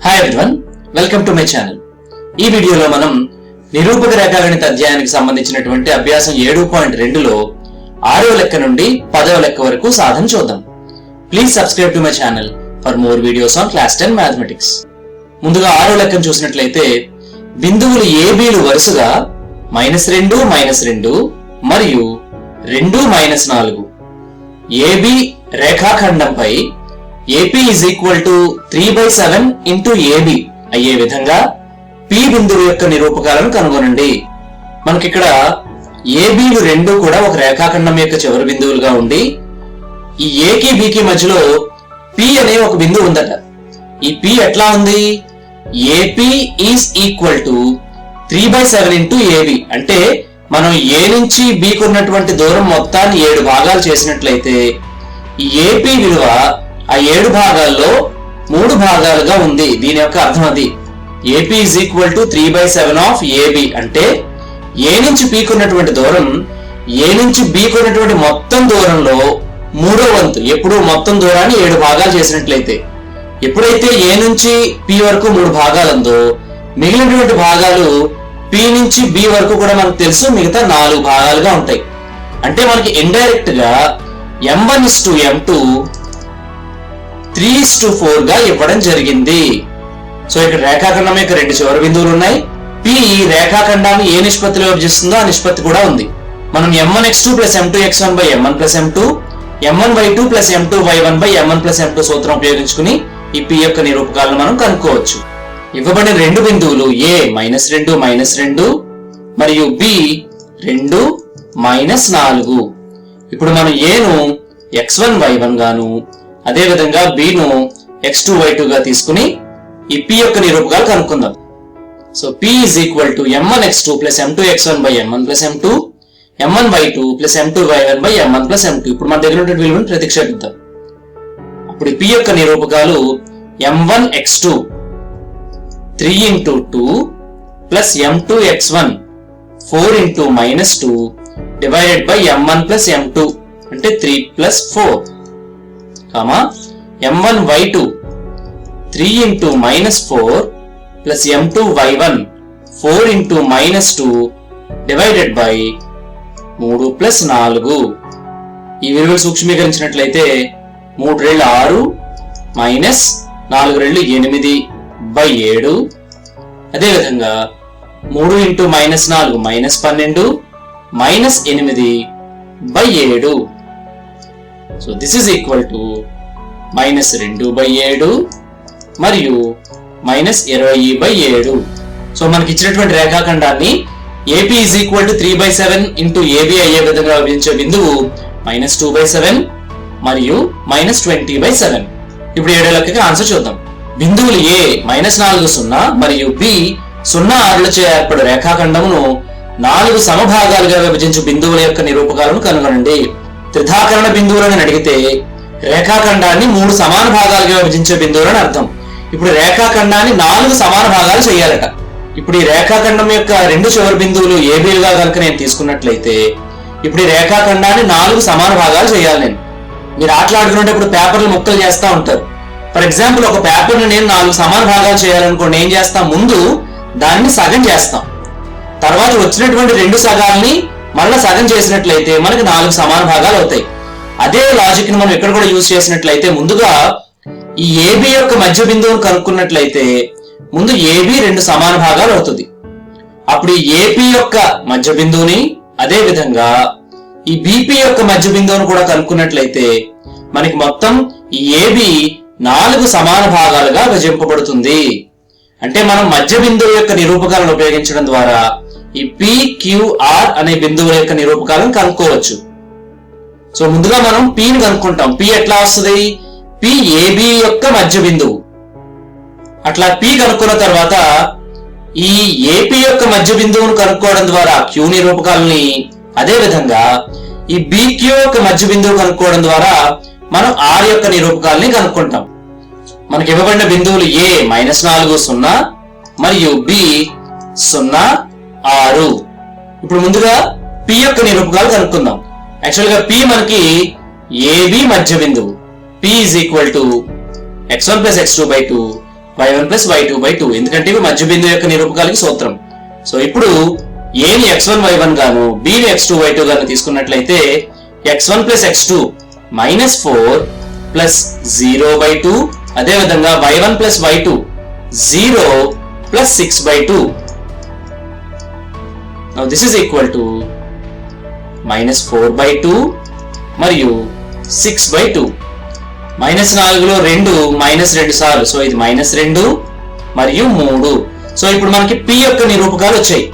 Hi everyone, welcome to my channel. ఈ వీడియోలో మనం నిరూపక రేఖాగణిత అధ్యాయానికి సంబంధించినటువంటి అభ్యాసం 7.2లో 6వ లెక్క నుండి 10వ లెక్క వరకు సాధన చూద్దాం. Please subscribe to my channel for more videos on class 10 mathematics. ముందుగా 6వ లెక్కను చూసినట్లయితే బిందువులు ఏబీలు వరుసగా -2, -2 మరియు 2, -4 AB రేఖాఖండంపై AP is equal to 3/7 into AB అయ్యే విధంగా P బిందువు యొక్క నిరూపకాలను కనుగొనండి. మనకిక్కడ ABలు రెండు కూడా ఒక రేఖాఖండం యొక్క చివరి బిందువులుగా ఉండి ఈ A కి B కి మధ్యలో P అనే ఒక బిందువు ఉందట. ఈ P ఎట్లా ఉంది? AP is equal to 3/7 into AB అంటే మనం A నుంచి B కు ఉన్నటువంటి దూరం మొత్తాన్ని 7 భాగాలు చేసినట్లయితే ఈ AP విలువ ఆ 7 భాగాల్లో 3 భాగాలుగా ఉంది. దీని యొక్క అర్థం అది. AP is equal to 3/7 of AB అంటే A నుంచి B కు ఉన్నటువంటి దూరం A నుంచి B కు ఉన్నటువంటి మొత్తం దూరంలో 3వ వంతు. ఎప్పుడు మొత్తం దూరాన్ని 7 భాగాలు చేసినట్లయితే ఎప్పుడైతే A నుంచి P వరకు 3 భాగాలు ఉందో మిగిలినటువంటి భాగాలు P నుంచి B వరకు కూడా మనకు తెలుసు మిగతా 4 భాగాలుగా ఉంటాయి. అంటే మనకి ఇండైరెక్ట్ గా M1:M2 3:4 గా ఇవ్వడం జరిగింది. సో ఇక్కడ రేఖాఖండం యొక్క రెండు చివరి బిందువులు ఉన్నాయి. P రేఖాఖండాన్ని ఏ నిష్పత్తిలో విభజిస్తుందో ఆ నిష్పత్తి కూడా ఉంది. మనం M1x2 + M2x1 / M1 + M2 M1y2 + M2y1 / M1 + M2 సూత్రం ఉపయోగించుకుని ఈ P యొక్క నిరూపకాలను మనం కనుక్కోవచ్చు. ఇవ్వబడిన రెండు బిందువులు A -2 -2 మరియు B 2 -4. ఇప్పుడు మనం A ను x1 y1 గాను అదే విధంగా B ను x2 y2 గా తీసుకుని ఈ P యొక్క నిరూపకాలు కనుక్కుందాం. So P is equal to M1x2 + M2x1 / M1 + M2 M1y2 + M2y1 / M1 + M2. ఇప్పుడు మన దగ్గర ఉన్న విలువను ప్రతిక్షేపిద్దాం. అప్పుడు P యొక్క నిరూపకాలు M1x2 3 × 2 + M2x1 4 × -2 divided by M1 + M2 అంటే 3 + 4 M1y2 3 × -4 + M2y1 4 × -2 డివైడెడ్ బై 3 + 4. ఈ విలువలు సూక్ష్మీకరించినట్లయితే 3 రెళ్ళు 6 -4 రెళ్ళు 8/7 అదేవిధంగా 3 × -4 -12 -8/7. So this is equal to -2/7 మరియు -20/7. సో మనకి ఇచ్చినటువంటి రేఖాఖండాన్ని AP is equal to 3/7 into AB అయ్యే విధంగా విభజించే బిందువు -2/7 మరియు -20/7. ఇప్పుడు 7వ లెక్కకి ఆన్సర్ చూద్దాం. బిందువులు A -4 0 మరియు B 0 6లచే ఏర్పడే రేఖాఖండమును 4 సమభాగాలుగా విభజించు బిందువుల యొక్క నిరూపకాలను కనుగొనండి. త్రిధాకరణ బిందువులను అడిగితే రేఖాఖండాన్ని 3 సమాన భాగాలుగా విభజించే బిందువులని అర్థం. ఇప్పుడు రేఖాఖండాన్ని 4 సమాన భాగాలు చేయాలట. ఇప్పుడు ఈ రేఖాఖండం యొక్క రెండు చివరి బిందువులు ఏబీలుగా కనుక నేను తీసుకున్నట్లయితే ఇప్పుడు ఈ రేఖాఖండాన్ని 4 సమాన భాగాలు చేయాలి. మీరు ఆటలాడుకునేటప్పుడు పేపర్లు ముక్కలు చేస్తూ ఉంటారు. ఫర్ ఎగ్జాంపుల్ ఒక పేపర్ని నేను 4 సమాన భాగాలు చేయాలనుకోండి, ఏం చేస్తాం? ముందు దాన్ని సగం చేస్తాం, తర్వాత వచ్చినటువంటి 2 సగాల్ని మళ్ళీ సగం చేసినట్లయితే మనకి 4 సమాన భాగాలు అవుతాయి. అదే లాజిక్ ని మనం ఇక్కడ కూడా యూజ్ చేసినట్లయితే ముందుగా ఈ AB యొక్క మధ్య బిందువును కనుక్కున్నట్లయితే ముందు AB 2 సమాన భాగాలు అవుతుంది. అప్పుడు ఈ AP యొక్క మధ్య బిందువుని అదే విధంగా ఈ BP యొక్క మధ్య బిందువును కూడా కనుక్కున్నట్లయితే మనకి మొత్తం ఈ AB 4 సమాన భాగాలుగా విభజింపబడుతుంది. అంటే మనం మధ్య బిందువు యొక్క నిరూపకాలను ఉపయోగించడం ద్వారా ఈ PQR అనే బిందువుల యొక్క నిరూపకాలను కనుక్కోవచ్చు. సో ముందుగా మనం P ని కనుక్కుంటాం. P ఎట్లా వస్తుంది? P AB యొక్క మధ్య బిందువు. అట్లా P కనుక్కున్న తర్వాత ఈ AP యొక్క మధ్య బిందువును కనుక్కోవడం ద్వారా Q నిరూపకాలని, అదే విధంగా ఈ BQ యొక్క మధ్య బిందువు కనుక్కోవడం ద్వారా మనం R యొక్క నిరూపకాలని కనుక్కుంటాం. మనకి ఇవ్వబడిన బిందువులు A -4 0 మరియు B 0 6. ఇప్పుడు ముందుగా P యొక్క నిరూపకాలు కనుక్కుందాం. యాక్చువల్ గా P మనకి AB మధ్య బిందువు. P is equal to x1 + x2/2 y1 plus y2 by 2, ఎందుకంటే ఇవి మధ్య బిందువు యొక్క నిరూపకాలకి సూత్రం. సో ఇప్పుడు ఏని x1 y1 గాను bని x2 y2 గాను తీసుకున్నట్లయితే x1 plus x2 minus 4 plus 0 by 2, అదే విధంగా y1 plus y2 0 plus 6 by 2. Now this is equal to minus 4 by 2 మరియు 6 బై 2. మైనస్ 4లో 2 మైనస్ 2 సార్లు, సో ఇది మైనస్ 2 మరియు 3. సో ఇప్పుడు మనకి p యొక్క నిరూపకాలు వచ్చాయి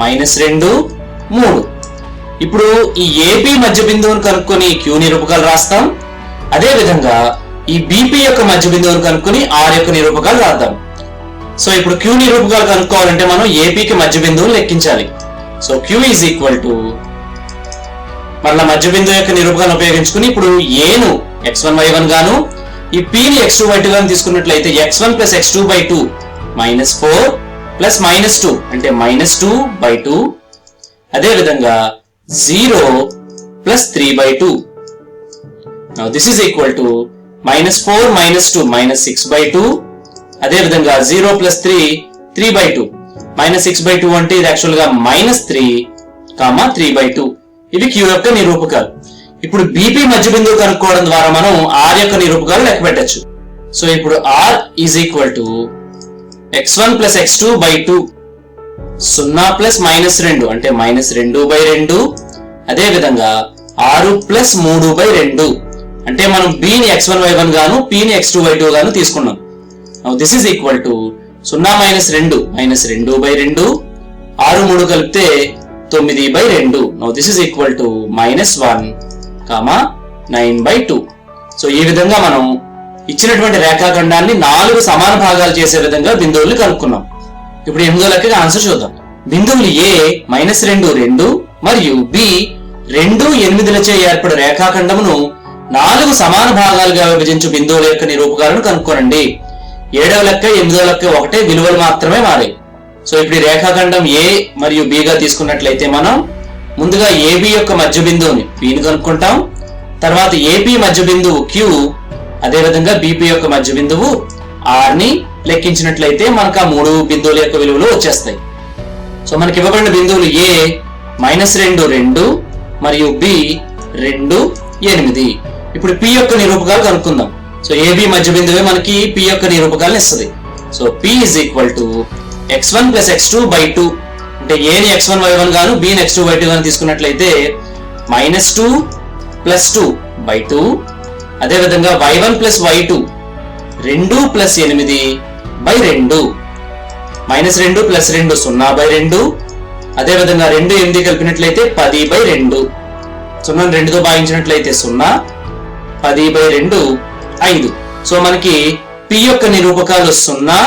మైనస్ 2 3. ఇప్పుడు ఈ AB మధ్య బిందువును కనుక్కొని Q నిరూపకాలు రాస్తాం. అదే విధంగా ఈ BP యొక్క మధ్య బిందువును కనుక్కొని R యొక్క నిరూపకాలు రాద్దాం. సో ఇప్పుడు Q నిరూపకాలు కనుక్కోవాలంటే మనం APకి మధ్య బిందువును లెక్కించాలి. So Q is equal to మరలా మధ్య బిందువు యొక్క నిరూపకాలను ఉపయోగించుకుని ఇప్పుడు ఏను x1 y1 గాను ఈ p ని x2 y2 గాను తీసుకున్నట్లయితే x1 plus x2 by 2 minus 4 plus minus 2 అంటే మైనస్ 2 బై 2, అదే విధంగా 0 plus 3 by 2. Now this is equal to minus 4 minus 2 minus 6 by 2, అదే విధంగా 0 ప్లస్ 3 3 బై 2, మైనస్ 6 బై 2 అంటే ఇది యాక్చువల్ గా మైనస్ 3 3 బై 2. ఇవి Q యొక్క నిరూపకాలు. ఇప్పుడు BP మధ్య బిందువు కనుక్కోవడం ద్వారా మనం R యొక్క నిరూపకాలు లెక్క పెట్టచ్చు. సో ఇప్పుడు R is equal to x1 plus x2 by 2, 0 plus minus 2 అంటే మైనస్ 2 బై 2, అదే విధంగా 6 ప్లస్ 3 బై 2 అంటే మనం B ని x1 y1 గాను p ని x2 y2 గాను తీసుకున్నాం. Now this is equal to 0 minus 2 minus 2 by 2, 6 3 కలిపితే 9 by 2. Now this is equal to minus 1 9 by 2. So ఈ విధంగా మనం ఇచ్చినటువంటి రేఖాఖండాన్ని 4 సమాన భాగాలు చేసే విధంగా బిందువుల్ని కనుక్కున్నాం. ఇప్పుడు 8వ లెక్కకి ఆన్సర్ చూద్దాం. బిందువులు A మైనస్ 2 2 మరియు B 2 8లచే ఏర్పడే రేఖాఖండమును 4 సమాన భాగాలుగా విభజించు బిందువుల యొక్క నిరూపకాలను కనుక్కోనండి. 7వ లెక్క 8వ లెక్క ఒకటే, విలువలు మాత్రమే మారాయి. సో ఇప్పుడు ఈ రేఖాఖండం A మరియు B గా తీసుకున్నట్లయితే మనం ముందుగా AB యొక్క మధ్య బిందువుని P ని కనుక్కుంటాం, తర్వాత AP మధ్య బిందువు Q, అదే విధంగా BP యొక్క మధ్య బిందువు R ని లెక్కించినట్లయితే మనకు ఆ 3 బిందువుల యొక్క విలువలు వచ్చేస్తాయి. సో మనకి ఇవ్వబడిన బిందువులు A మైనస్ 2 2 మరియు B 2 8. ఇప్పుడు P యొక్క నిరూపకాలు కనుక్కుందాం. సో AB మధ్య బిందువే మనకి P యొక్క నిరూపకాలను ఇస్తుంది. So P is equal to x1 plus x2 by 2 అంటే A ని x1 y1 గాను B ని x2 y2 గాను తీసుకున్నట్లయితే మైనస్ 2 ప్లస్ 2 బై 2, అదే విధంగా y1 plus y2 2 plus 8 by 2, minus 2 plus 2 0 by 2, అదే విధంగా 2 8 కలిపినట్లయితే 10 బై 2, 0 2తో భాగించినట్లయితే 0 10 బై 2 5. సో మనకి P యొక్క నిరూపకాలు 0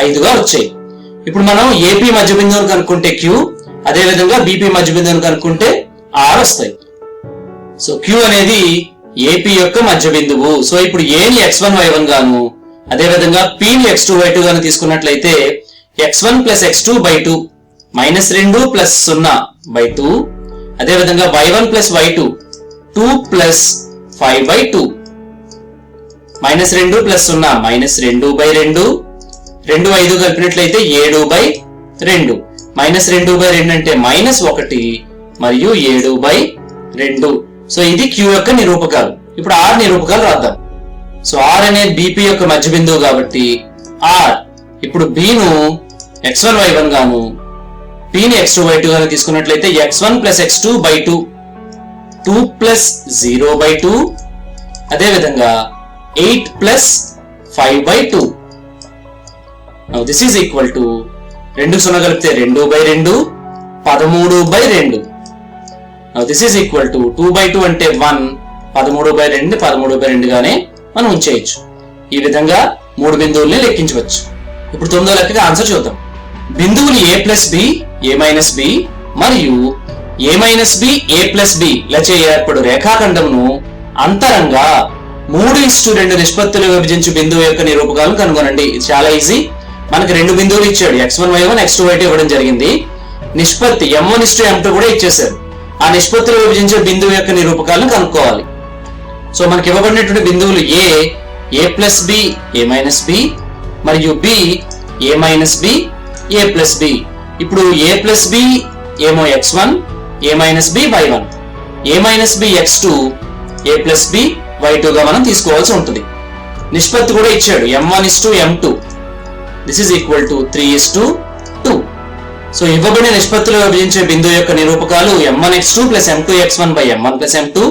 5గా వచ్చాయి. ఇప్పుడు మనం AP మధ్య బిందువును కనుక్కుంటే Q, అదే విధంగా BP మధ్య బిందువును కనుక్కుంటే R వస్తాయి. సో Q అనేది AP యొక్క మధ్య బిందువు. సో ఇప్పుడు A ని x1 y1 గాను అదే విధంగా P ని x2 y2 గాను తీసుకున్నట్లయితే x1 plus x2 by 2 minus 2 plus 0 by 2, అదే విధంగా y1 plus y2 2 plus 5 by 2, minus 2 plus 0 minus 2 by 2, 2 5 కలిపినట్లయితే 7 by 2, minus 2 by 2 అంటే మైనస్ 1 మరియు 7 బై 2. సో ఇది Q యొక్క నిరూపకాలు. ఇప్పుడు R నిరూపకాలు రాద్దాం. సో R అనేది BP యొక్క మధ్య బిందువు కాబట్టి R ఇప్పుడు B ను x1 y1 గాను P ని x2 y2 గాను తీసుకున్నట్లయితే x1 plus x2 by 2 2 plus 0 by 2, అదే విధంగా 8 plus 5 by 2. Now this is equal to 2 0 కలిపితే 2 by 2 13 by 2. Now this is equal to 2 by 2 అంటే 1 13 బై 2 13 బై 2 గానే మనం ఉంచేయచ్చు. ఈ విధంగా 3 బిందువుల్ని లెక్కించవచ్చు. ఇప్పుడు 9వ లెక్కకి ఆన్సర్ చూద్దాం. బిందువులు A plus B A minus B మరియు A minus B A plus B లచే ఏర్పడు రేఖాఖండమును అంతరంగా 3:2 నిష్పత్తులు విభజించు బిందువు యొక్క నిరూపకాలను కనుగొనండి. ఇది చాలా ఈజీ. మనకి 2 బిందువులు ఇచ్చాడు, x1 y1 x2 y2 ఇవ్వడం జరిగింది. నిష్పత్తి m1:m2 కూడా ఇచ్చేశారు. ఆ నిష్పత్తులు విభజించే బిందువు యొక్క నిరూపకాలను కనుక్కోవాలి. సో మనకి ఇవ్వబడినటువంటి బిందువులు A A plus B A minus B మరియు బి ఏ మైనస్ బి ఏ ప్లస్ బి. ఇప్పుడు ఏ ప్లస్ బి ఏమో x1, ఏ మైనస్ బి y1, ఏ మైనస్ బి x2, ఏ ప్లస్ బి y2 గా మనం తీసుకోవాల్సి ఉంటుంది. నిష్పత్తి కూడా ఇచ్చాడు m1:m2. This is equal to 3:2. So ఇవ్వబడిన నిష్పత్తిలో విభజించే బిందువు యొక్క నిరూపకాలు m1x2 plus m2x1 by m1 plus m2,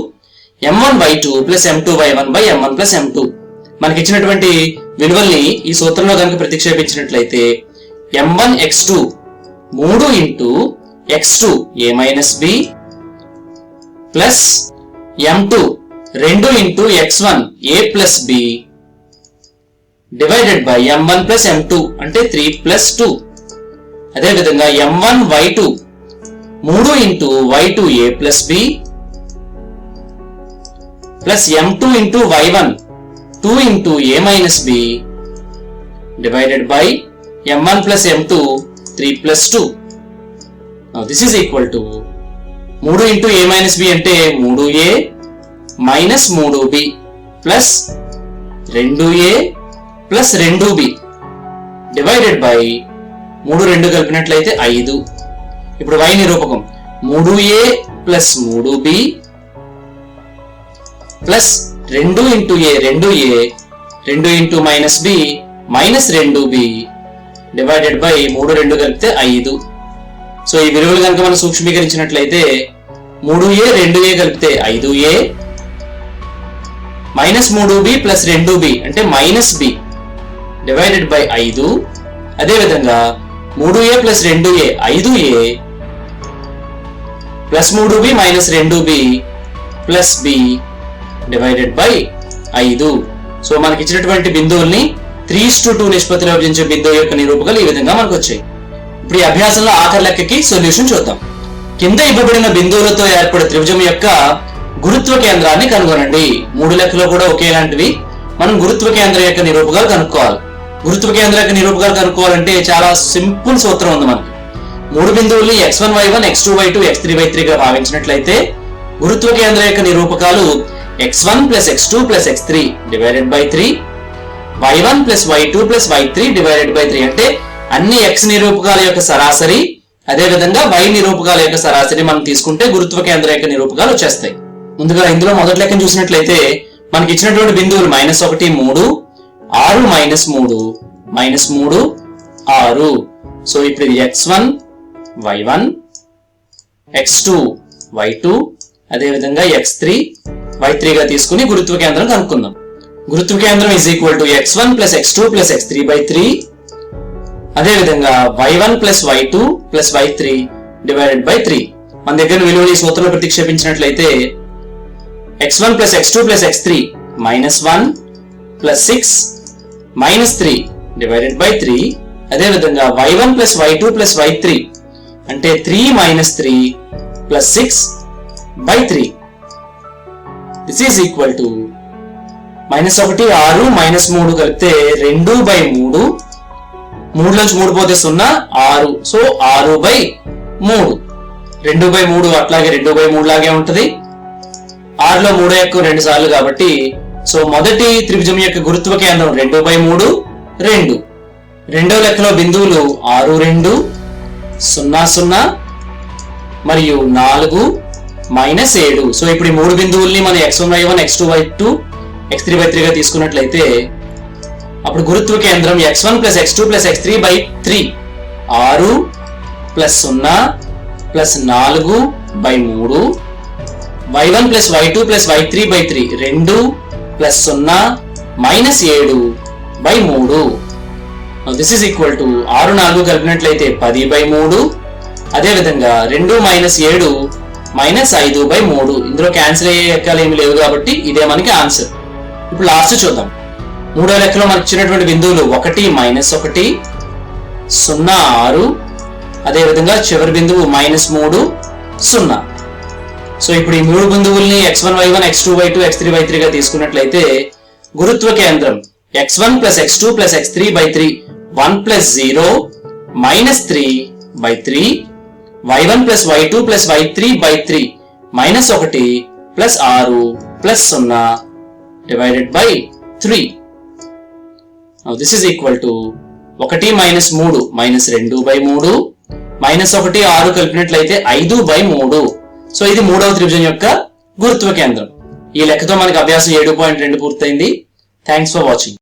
m1y2 plus m2y1 by m1 plus m2. మనకి ఇచ్చినటువంటి విలువల్ని ఈ సూత్రంలో కనుక ప్రతిక్షేపించినట్లయితే m1x2 3 into x2 a minus b plus m2 2 into x1 a plus b divided by m1 plus m2 అంటే 3 plus 2. అదేవిధంగా m1y2 3 into y2 a plus b plus m2 into y1 2 into a minus b divided by m1 plus m2 3 plus 2. This is equal to 3 into a minus b అంటే 3a minus 3b plus 2a plus 2b divided by 3 2 కలిపినట్లయితే 5. ఇప్పుడు y నిరూపకం 3a plus 3b plus 2 into a 2a 2 into minus b minus 2b divided by 3 2 కలిపితే 5. So ఈ విలువలు కనుక మనం సూక్ష్మీకరించినట్లయితే 3a 2a కలిపితే 5a minus 3b plus 2b అంటే minus b divided by 5. అదేవిధంగా 3a plus 2a 5a plus 3b minus 2b plus b divided by 5. So మనకి ఇచ్చినటువంటి బిందువుల్ని 3:2 నిష్పత్తిలో విభజించే బిందువు యొక్క నిరూపకాలు ఈ విధంగా మనకు వచ్చాయి. ఇప్పుడు ఈ అభ్యాసంలో ఆఖరి లెక్కకి సొల్యూషన్ చూద్దాం. కింద ఇవ్వబడిన బిందువులతో ఏర్పడే త్రిభుజం యొక్క గురుత్వ కేంద్రాన్ని కనుగొనండి. 3 లెక్కలు కూడా ఒకేలాంటివి. మనం గురుత్వ కేంద్రం యొక్క నిరూపకాలు కనుక్కోవాలి. గురుత్వ కేంద్రం యొక్క నిరూపకాలు కనుక్కోవాలంటే చాలా సింపుల్ సూత్రం ఉంది మనకి. 3 బిందువుల్ని x1 y1 x2 y2 x3 y3 గా భావించినట్లయితే గురుత్వ కేంద్రం యొక్క నిరూపకాలు x1 plus x2 plus x3 divided by 3, y1 plus y2 plus y3 divided by 3 అంటే అన్ని x నిరూపకాల యొక్క సరాసరి అదేవిధంగా y నిరూపకాల యొక్క సరాసరి మనం తీసుకుంటే గురుత్వ కేంద్రం యొక్క నిరూపకాలు వచ్చేస్తాయి. ముందుగా ఇందులో మొదటి లెక్కను చూసినట్లయితే మనకి ఇచ్చినటువంటి బిందువులు -1 3 6 -3 -3 6. సో ఇప్పుడు ఇది x1 y1 x2 y2 అదేవిధంగా x3 y3 గా తీసుకుని గురుత్వ కేంద్రం కనుక్కుందాం. గురుత్వ కేంద్రం is equal to x1 plus x2 plus x3 by 3 అదేవిధంగా y1 plus y2 plus y3 divided by 3. మన దగ్గర విలువలు ఈ సూత్రంలో ప్రతిక్షేపించినట్లయితే x1 plus x2 plus x3 -1 plus 6 minus 3 divided by 3 అదేవిధంగా y1 plus y2 plus y3 అంటే 3 minus 3 plus 6 by 3. This is equal to -1 6 -3 కలిపితే 2 by 3 3 నుంచి 3 పోతే 0 6 సో 6 బై 3 2 బై 3 అట్లాగే 2 బై 3 లాగే ఉంటది. 6 లో 3 ఎక్కువ 2 సార్లు కాబట్టి సో మొదటి త్రిభుజం యొక్క గురుత్వ కేంద్రం 2 బై 3 2. రెండవ లెక్కలో బిందువులు 6 2 0 0 మరియు 4 -7. సో ఇప్పుడు ఈ 3 బిందువుల్ని మనం x1 y1 x2 y2 x3 y3 గా తీసుకున్నట్లయితే అప్పుడు గురుత్వ కేంద్రం x1 plus x2 plus x3 by 3 6 plus 0 plus 4 by 3 y1 plus y2 plus y3 by 3 2 plus 0 minus 7 by 3. This is equal to 6 4 కలిపినట్లయితే 10 by 3 అదేవిధంగా 2 మైనస్ 7 మైనస్ 5 బై 3. ఇందులో cancel అయ్యే లెక్కలు ఏమి లేవు కాబట్టి ఇదే మనకి ఆన్సర్. ఇప్పుడు లాస్ట్ చూద్దాం. మూడో లెక్కలో మనకు ఇచ్చినటువంటి బిందువులు 1 -1 0 6 అదేవిధంగా చివరి బిందువు -3 0. సో ఇప్పుడు ఈ 3 బిందువుల్ని x1 y1 x2 y2 x3 y3 గా తీసుకున్నట్లయితే గురుత్వ కేంద్రం x1 plus x2 plus x3 by 3 1 plus 0 -3 by 3 y1 plus y2 plus y3 by 3 -1 plus 6 plus 0 divided by 3. This is equal to 1 minus 3 minus 2/3 minus 1 6 కలిపినట్లయితే 5/3. So ఇది మూడవ త్రిభుజం యొక్క గురుత్వ కేంద్రం. ఈ లెక్కతో మనకి అభ్యాసం 7.2 పూర్తయింది. Thanks for watching.